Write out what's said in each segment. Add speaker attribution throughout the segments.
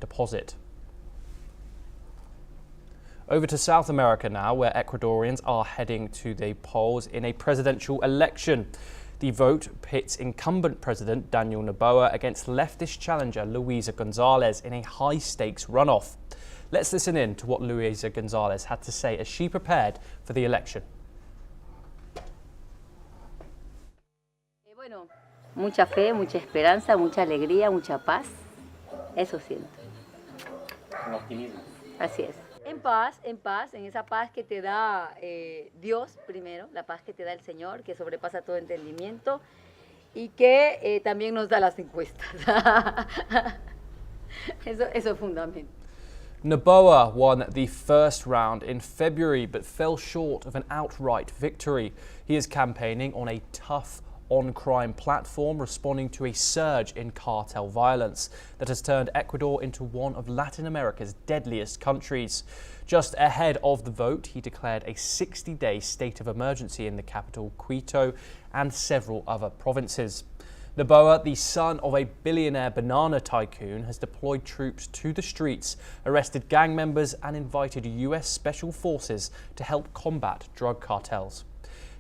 Speaker 1: deposit. Over to South America now, where Ecuadorians are heading to the polls in a presidential election. The vote pits incumbent President Daniel Noboa against leftist challenger Luisa González in a high-stakes runoff. Let's listen in to what Luisa González had to say as she prepared for the election.
Speaker 2: Bueno, mucha fe, mucha esperanza, mucha alegría, mucha paz. Eso siento.
Speaker 3: Un optimismo.
Speaker 2: Así es. En paz, en esa paz que te da Dios primero, la paz que te da el Señor, que sobrepasa todo entendimiento y que también nos da las encuestas. Eso es fundamental.
Speaker 1: Noboa won the first round in February but fell short of an outright victory. He is campaigning on a tough on-crime platform, responding to a surge in cartel violence that has turned Ecuador into one of Latin America's deadliest countries. Just ahead of the vote, he declared a 60-day state of emergency in the capital, Quito, and several other provinces. Noboa, the son of a billionaire banana tycoon, has deployed troops to the streets, arrested gang members, and invited US special forces to help combat drug cartels.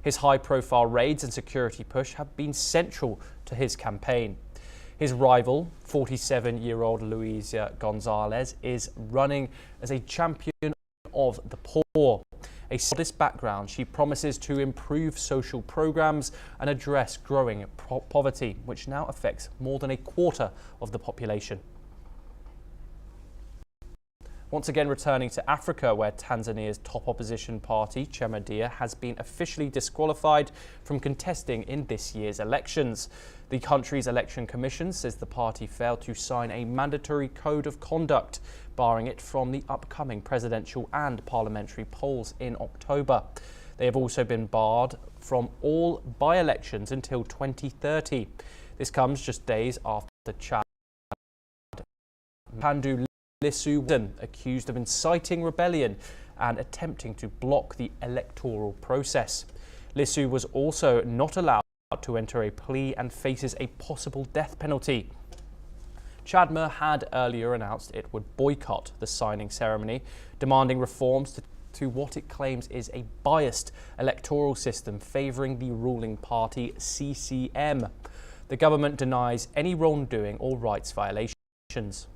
Speaker 1: His high-profile raids and security push have been central to his campaign. His rival, 47-year-old Luisa González, is running as a champion of the poor. A modest background, she promises to improve social programs and address growing poverty, which now affects more than a quarter of the population. Once again returning to Africa, where Tanzania's top opposition party, Chama has been officially disqualified from contesting in this year's elections. The country's election commission says the party failed to sign a mandatory code of conduct, barring it from the upcoming presidential and parliamentary polls in October. They have also been barred from all by-elections until 2030. This comes just days after Chad Pandu Lissu accused of inciting rebellion and attempting to block the electoral process. Lissu was also not allowed to enter a plea and faces a possible death penalty. Chadma had earlier announced it would boycott the signing ceremony, demanding reforms to what it claims is a biased electoral system favouring the ruling party CCM. The government denies any wrongdoing or rights violations.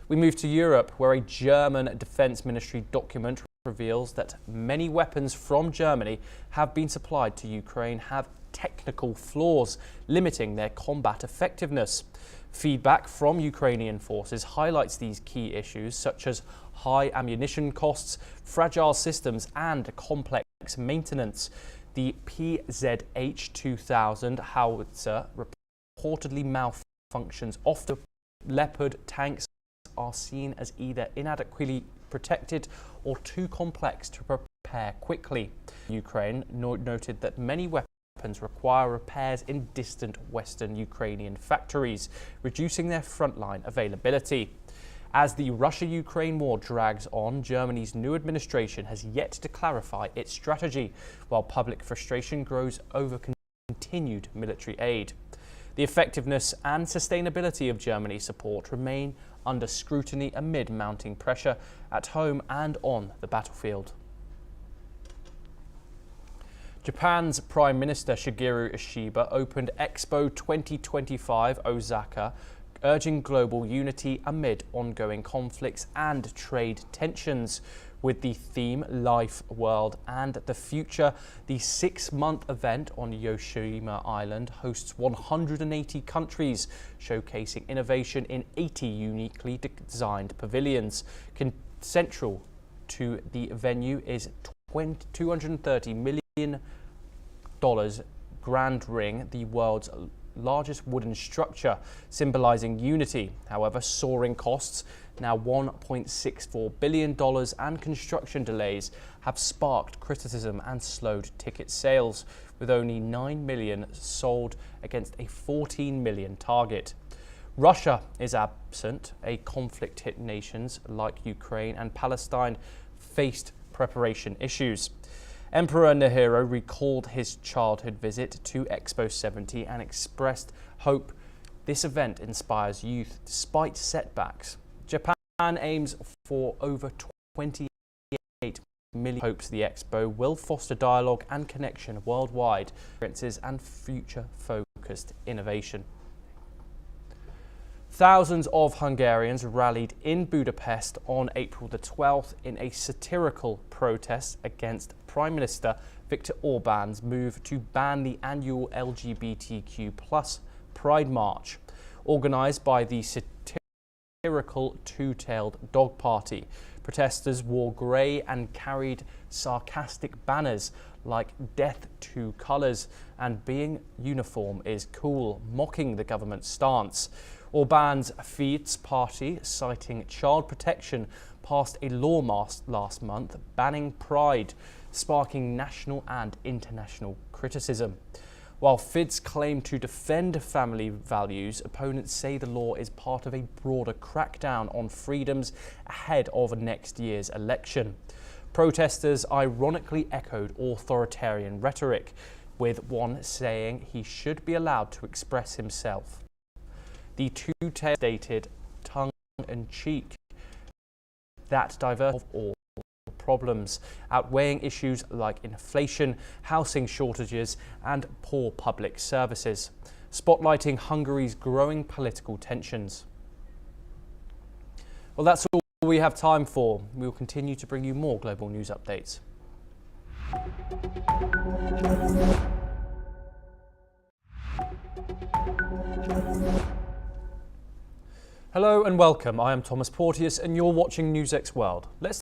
Speaker 1: We move to Europe, where a German Defence Ministry document reveals that many weapons from Germany have been supplied to Ukraine have technical flaws, limiting their combat effectiveness. Feedback from Ukrainian forces highlights these key issues, such as high ammunition costs, fragile systems, and complex maintenance. The PZH-2000 howitzer reportedly malfunctions. Often Leopard tanks are seen as either inadequately protected or too complex to repair quickly. Ukraine noted that many weapons require repairs in distant western Ukrainian factories, reducing their frontline availability. As the Russia-Ukraine war drags on, Germany's new administration has yet to clarify its strategy, while public frustration grows over continued military aid. The effectiveness and sustainability of Germany's support remain under scrutiny amid mounting pressure at home and on the battlefield. Japan's Prime Minister Shigeru Ishiba opened Expo 2025 Osaka, urging global unity amid ongoing conflicts and trade tensions. With the theme Life, World and the Future, the 6-month event on Yoshima Island hosts 180 countries, showcasing innovation in 80 uniquely designed pavilions. Central to the venue is $230 million Grand Ring, the world's largest wooden structure, symbolizing unity. However, soaring costs, now $1.64 billion, and construction delays have sparked criticism and slowed ticket sales, with only 9 million sold against a 14 million target. Russia is absent. A conflict-hit nations like Ukraine and Palestine faced preparation issues. Emperor Nahiro recalled his childhood visit to Expo 70 and expressed hope This event inspires youth despite setbacks. Japan aims for over 28 million. Hopes the expo will foster dialogue and connection worldwide, experiences and future-focused innovation. Thousands of Hungarians rallied in Budapest on April the 12th in a satirical protest against Prime Minister Viktor Orbán's move to ban the annual LGBTQ Pride March, organised by the satirical Two-Tailed Dog Party. Protesters wore grey and carried sarcastic banners like "Death to Colours" and "Being uniform is cool," mocking the government's stance. Orbán's Fidesz party, citing child protection, passed a law last month banning Pride, sparking national and international criticism. While Fidesz claim to defend family values, opponents say the law is part of a broader crackdown on freedoms ahead of next year's election. Protesters ironically echoed authoritarian rhetoric, with one saying he should be allowed to express himself. The Two-Tailed stated tongue-in-cheek that diversity of all problems, outweighing issues like inflation, housing shortages and poor public services, spotlighting Hungary's growing political tensions. Well, that's all we have time for. We will continue to bring you more global news updates. Hello and welcome. I am Thomas Porteous and you're watching NewsX World. Let's